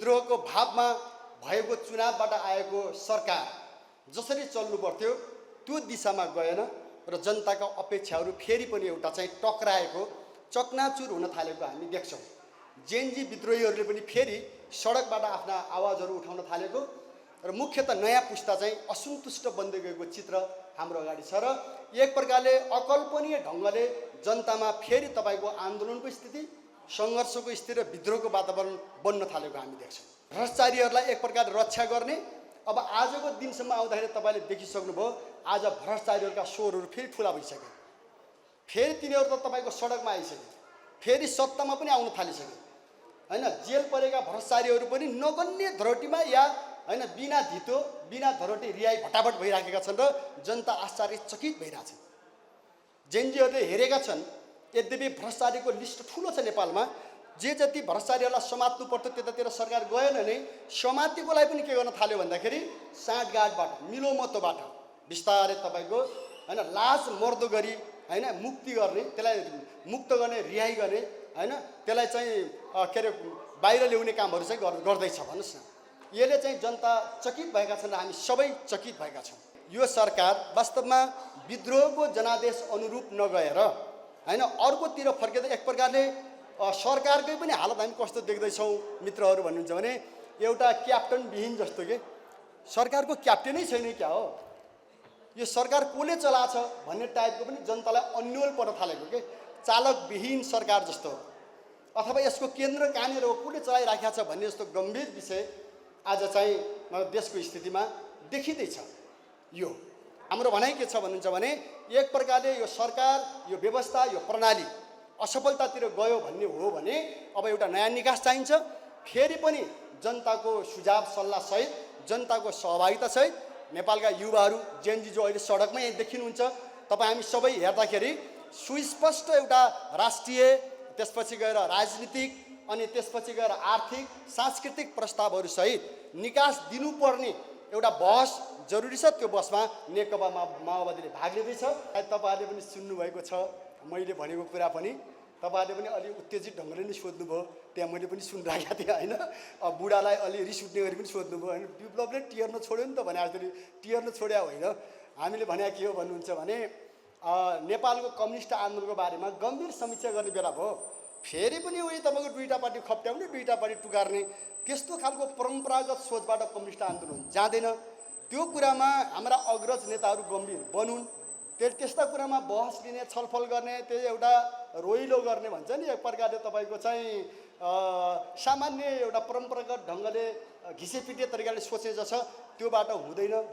विद्रोहको भावमा भएको चुनावबाट आएको सरकार जसरी चल्नु पर्थ्यो त्यो दिशामा गएन र जनताका अपेक्षाहरू फेरि पनि एउटा चाहिँ टक्राएको चकनाचुर हुन थालेको हामी देख्छौँ। जेनजी विद्रोहीहरूले पनि फेरि सडकबाट आफ्ना आवाजहरू उठाउन थालेको र मुख्यतः नयाँ पुस्ता चाहिँ असन्तुष्ट बन्दै गएको चित्र हाम्रो अगाडि छ र एक प्रकारले अकल्पनीय ढङ्गले जनतामा फेरि तपाईँको आन्दोलनको स्थिति, सङ्घर्षको स्थिति र विद्रोहको वातावरण बन्न थालेको हामी देख्छौँ। भ्रष्टाचारीहरूलाई एक प्रकार रक्षा गर्ने अब आजको दिनसम्म आउँदाखेरि तपाईँले देखिसक्नुभयो, आज भ्रष्टाचारीहरूका स्वरहरू फेरि ठुला भइसके, फेरि तिनीहरू त तपाईँको सडकमा आइसके, फेरि सत्तामा पनि आउन थालिसके होइन। जेल परेका भ्रष्टाचारीहरू पनि नगन्य धरोटीमा या होइन बिना धितो बिना धरोटी रिहाई भटाभट भइराखेका छन् र जनता आश्चर्यचकित भइरहेछन्। जेनजीहरूले हेरेका छन् यद्यपि भ्रष्टाचारीको लिस्ट ठुलो छ नेपालमा, जे जति भ्रष्टाचारीहरूलाई समात्नु पर्थ्यो त्यतातिर सरकार गएन नै, समातेकोलाई पनि के गर्न थाल्यो भन्दाखेरि साँठगाँठबाट मिलोमतोबाट बिस्तारै तपाईँको होइन लाज मर्दो गरी होइन मुक्ति गर्ने, त्यसलाई मुक्त गर्ने, रिहाई गर्ने होइन, त्यसलाई चाहिँ के अरे बाहिर ल्याउने कामहरू चाहिँ गर्दैछ भन्नुहोस् न। यसले चाहिँ जनता चकित भएका छन् र हामी सबै चकित भएका छौँ। यो सरकार वास्तवमा विद्रोहको जनादेश अनुरूप नगएर होइन अर्कोतिर फर्केर एक प्रकारले सरकारकै पनि हालत हामी कस्तो देख्दैछौँ मित्रहरू भन्नुहुन्छ भने एउटा क्याप्टन विहीन जस्तो के, सरकारको क्याप्टेनै छैन क्या हो, यो सरकार कसले चलाछ भन्ने टाइपको पनि जनतालाई अन्यल पर्न थालेको के, चालक विहीन सरकार जस्तो अथवा यसको केन्द्र कहाँनिर हो, कसले चलाइराखेको छ भन्ने जस्तो गम्भीर विषय आज चाहिँ देशको स्थितिमा देखिँदैछ। यो हाम्रो भनाइ के छ भन्नुहुन्छ भने एक प्रकारले यो सरकार, यो व्यवस्था, यो प्रणाली असफलतातिर गयो भन्ने हो भने अब एउटा नयाँ निकास चाहिन्छ। फेरि पनि जनताको सुझाव सल्लाहसहित, जनताको सहभागितासहित नेपालका युवाहरू जेनजी जो अहिले सडकमै देखिनुहुन्छ, तपाईँ हामी सबै हेर्दाखेरि सुस्पष्ट एउटा राष्ट्रिय, त्यसपछि गएर राजनीतिक अनि त्यसपछि गएर आर्थिक सांस्कृतिक प्रस्तावहरूसहित निकास दिनुपर्ने एउटा बहस जरुरी छ। त्यो बसमा नेकपा माओवादीले भाग लिँदैछ। तपाईँहरूले पनि सुन्नुभएको छ मैले भनेको कुरा पनि, तपाईँहरूले पनि अलि उत्तेजित ढङ्गले नै सोध्नुभयो, त्यहाँ मैले पनि सुनिरहेको थिएँ होइन। बुढालाई अलि रिस उठ्ने गरी पनि सोध्नुभयो होइन। विप्लवले टियर्न छोड्यो नि त भने जसरी टियर्न छोड्या होइन। हामीले भने के हो भन्नुहुन्छ भने नेपालको कम्युनिस्ट आन्दोलनको बारेमा गम्भीर समीक्षा गर्ने बेला भयो, फेरि पनि उही तपाईँको दुईवटा पार्टी खप्ट्याउने, दुईवटा पार्टी टुकार्ने, त्यस्तो खालको परम्परागत सोचबाट कम्युनिस्ट आन्दोलन जाँदैन। त्यो कुरामा हाम्रा अग्रज नेताहरू गम्भीर बनुन्, त्यस्ता कुरामा बहस लिने, छलफल गर्ने, त्यो एउटा रोइलो गर्ने भन्छ नि एक प्रकारले तपाईँको चाहिँ सामान्य एउटा परम्परागत ढङ्गले घिसेपिटे तरिकाले सोचे जस्तो त्यो बाटो हुँदैन।